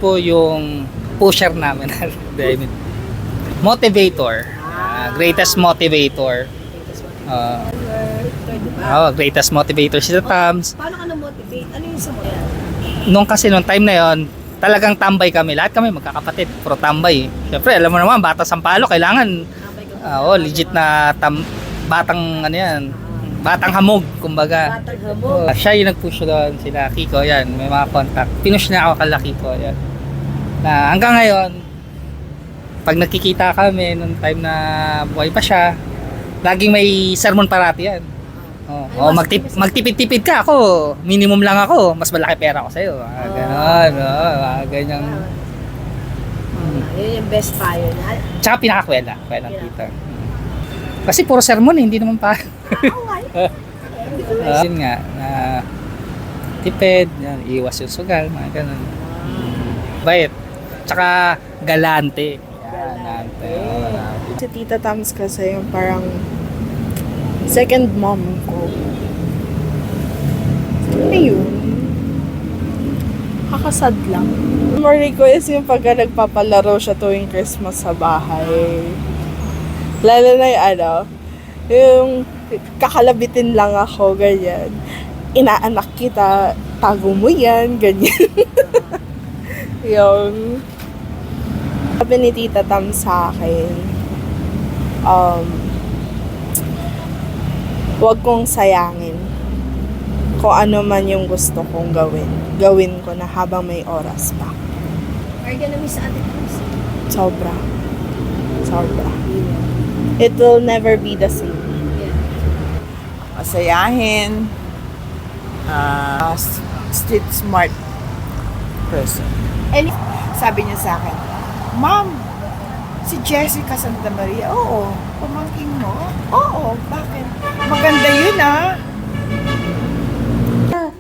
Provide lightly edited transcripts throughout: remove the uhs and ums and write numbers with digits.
po yung pusher namin. I mean, motivator. Greatest motivator. Greatest motivator si Tams. Paano ka na-motivate? Ano yung sa mo? Nung time na yon, talagang tambay kami. Lahat kami magkakapatid, puro tambay. Siyempre, alam mo naman, bata Sampalo, kailangan legit na batang ano yan, batang hamog, kumbaga. Batang hamog. Siya yung nag-push doon, sila Kiko, yan, may mga contact. Pinush na ako kala Kiko, yan. Na hanggang ngayon, pag nakikita kami nung time na buhay pa siya, laging may sermon parati yan. Magtipid-tipid ka ako, minimum lang ako, mas malaki pera ko sa'yo. Ganon, ganyan. Yun yung best fire na. Tsaka pinakakwela kita. Kasi puro sermon, hindi naman pa. Yun nga, tipid, yan, iwas yung sugal, mga ganun. Bait. Tsaka galante. Galante. Si Tita Tams kasi yung parang second mom ko. Ano yun? Kakasad lang. Memory ko is yung pagka nagpapalaro siya tuwing Christmas sa bahay. Lalo na yung kakalabitin lang ako, ganyan. Inaanak kita, tago mo yan, ganyan. Yung sabi ni Tita Tam sa akin, huwag kong sayangin kung ano man yung gusto kong gawin. Gawin ko na habang may oras pa. Are you gonna miss Ate Tams? Sobra. Sobra. It will never be the same. Masayahin, street smart person. And Sabi niya sa akin, Ma'am, si Jessica Santa Maria, oo, pamangkin mo? Oo, bakit? Maganda yun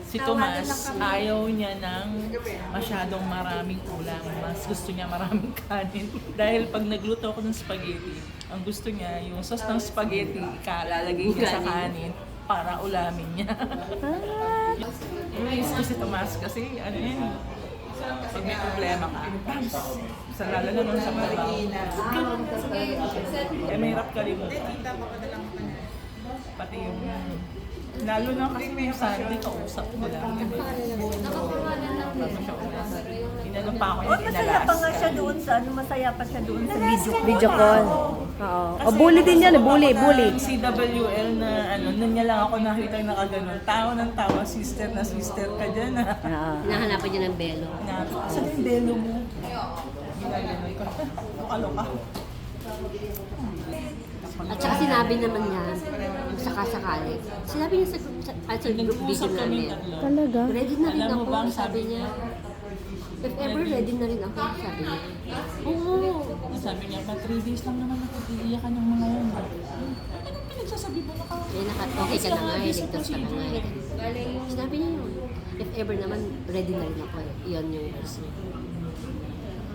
Si Tomas, ayaw niya ng masyadong maraming ulam. Mas gusto niya maraming kanin. Dahil pag nagluto ako ng spaghetti, ang gusto niya, yung sauce ng spaghetti, lalagay niya sa kanin para ulamin niya. Inis ko si Tomas kasi, ano yan, pag may problema ka, sa lalo na nung sa trabaho. Kaya mahirap kalimutan. Pati yung, lalo na kasi may Sunday, kausap mo lang. Inano pa ako yung Masaya inalas. pa nga siya doon sa masaya pa siya doon sa Video call. Oo. Bully din yan, bully. Yung CWL na nun niya lang ako nakita yung nakaganon. Tawa ng tawa, sister na sister ka dyan Hinahanapan niya ng belo. Saan yung belo mo? Ginaganon ko. Loka-loka. At saka sinabi naman niya, saka-sakali. Sinabi niya sa group video Nag-usap kami namin. tatlo. talaga? Ready na rin Alam mo ako, ba ang sabi niya. If ever ready na rin ako, sabi niya. Oo. Sabi niya, pa 3 days lang naman nakikiliyakan yung mga yun. Anong pinagsasabi mo? Okay ka na nga, ligtas ka na nga. Sinabi niya yun. If ever naman, ready na rin ako. Yun yung verse niya.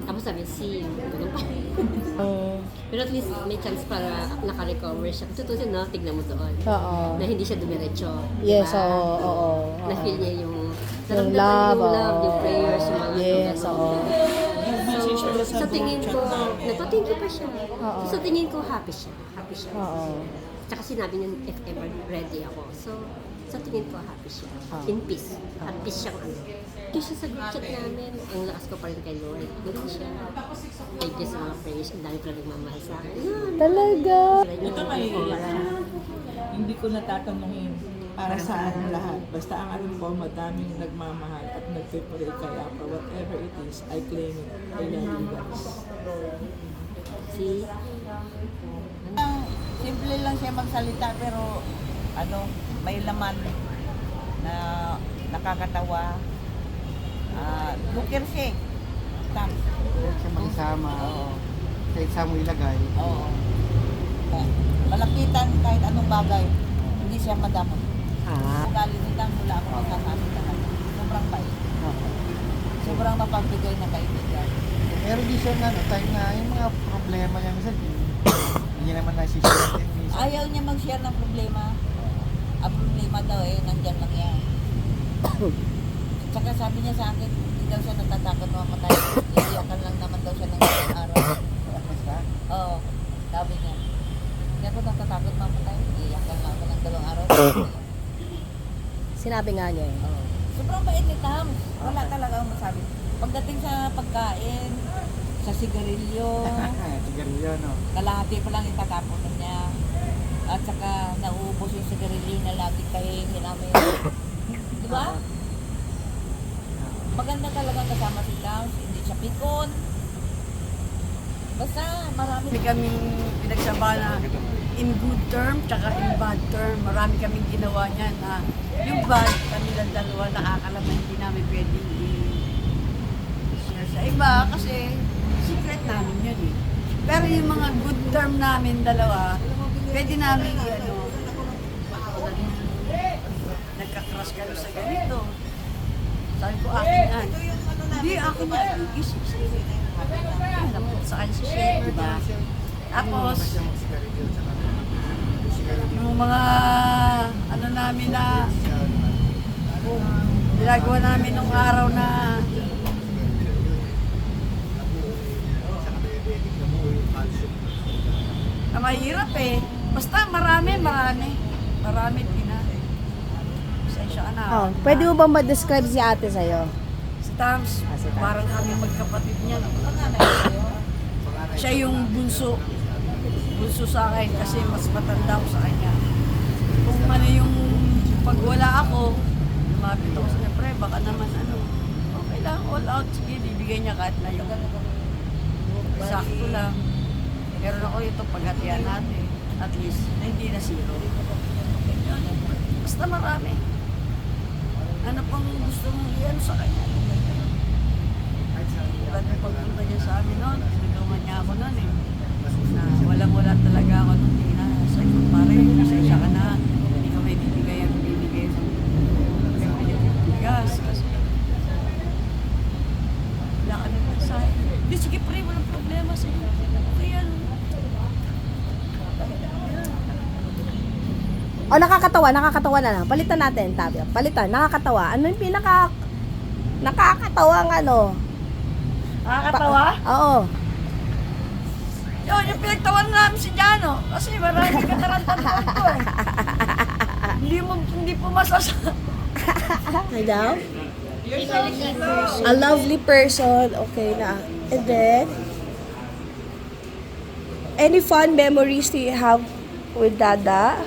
Tapos sabi, see you. Ganun pa. Pero at least may chance para naka-recover siya. Tutusin, no? Tignan mo doon. Oo. Na hindi siya dumiretso. Yes, diba? oo. Na-feel niya yung Yung naramdaman love, yung love, yung prayers, yung mga Yes, ganun. oo. So, sa tingin ko, nagpa-thank you pa siya. So, sa tingin ko, happy siya. Happy siya. Oo. Tsaka sinabi niya, if ever ready ako. So, sa tingin ko, happy siya. In peace. At peace siyang ano. Kaya siya sa group chat namin, ang lakas ko pa rin kay Lord. Ganun siya. Thank you sa mga prayers. Ang dami ko nagmamahal sa akin. Yun. Talaga? Ito maiiyak siya. Hindi ko natatanungin para saan lahat. Basta ang alam ko, madaming nagmamahal at nagpipray kaya pa whatever it is, I claim it. I love you guys. See? Simple lang siya magsalita pero may laman na nakakatawa. Looker siya. Tam. Siya mag-isama, kahit saan mo ilagay. Oo. Malapitan kahit anong bagay. Hindi siya madamot. Ugali nila mula ako magkakasin ka na. Sobrang bait. Sobrang mapagbigay na kaibigan. Meron din siya time na yung mga problema niya minsan, hindi naman nasishare din minsan. Ayaw niya mag-share ng problema. Ang problema daw nandyan lang yan. Tsaka sabi niya sa akin, daw siya natatakot mamatay. Iiyakan lang naman daw siya ng isang araw. Oo, sabi niya. Hindi ako natatakot mamatay. Iiyakan lang ako ng 2 araw. Sinabi nga niya eh. Oo. Sobrang bait ni Tam. Wala talaga akong masabi. Pagdating sa pagkain, sa sigarilyo, Sigarilyo, no? kalahati pa lang itatapon na niya. At saka nauubos yung sigarilyo na lagi kahingin namin. Di ba? Maganda talaga kasama si Tams. Hindi siya pikon. Basta marami. Marami kaming pinagsama na in good term, tsaka in bad term. Marami kaming ginawa niyan na yung bad, kami lang dalawa nakakalaman, hindi namin pwedeng i-share sa iba kasi secret namin yun eh. Pero yung mga good term namin dalawa, pwede namin nagka-crush kami sa ganito. Sabi ko, akin yan. Hindi, akin yan. Isip sa iyo. Sa kanya si Shay, diba? Tapos, yung mga namin na ginagawa namin nung araw na mahirap eh. Basta marami din na. Pasensya ka na. Oh, pwede mo bang ma-describe si ate sa'yo? Si Tams, parang kami magkapatid niya. Siya yung bunso sa akin kasi mas matanda ko sa kanya. Kung ano yung pag wala ako, lumapit ako sa niya, pre, baka naman okay lang, all out, sige, bibigay niya kahit na yung sakto lang. Meron ako ito paghatian natin, at least, na hindi na zero. Yun. Basta marami. Ano pang gusto mong iyan sa kanya? Diba yung pagpunta niya sa amin noon, pinagawa niya ako noon eh. Na walang-wala talaga ako nung tina. Sa ito, pare, pasensya ka na. Hindi ka may bibigay ang bibigay sa bigas. Kasi wala ka na mensahe. Hindi, sige pre, walang problema. Sige, okay yan. O, nakakatawa na lang. Palitan natin, Tabio. Palitan, nakakatawa. Ano yung nakakatawang Nakakatawa? Oo. Yun, yung pinagtawan namin si Jano. Kasi marami katarantan ko eh. Hindi po masasa. Hello? A lovely person. Okay na. And then, any fun memories do you have with Dada?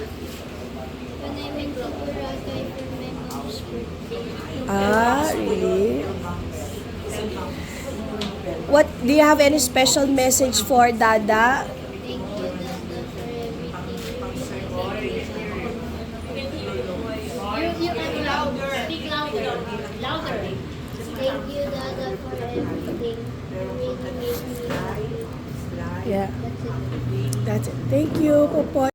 When I went to Boracay for my mom's birthday. Ah, really? What, do you have any special message for Dada? Thank you, Dada, for everything. You can louder. Speak louder. Louder. Thank you, Dada, for everything. You really made me happy. Yeah, That's it. that's it. Thank you, Popoy.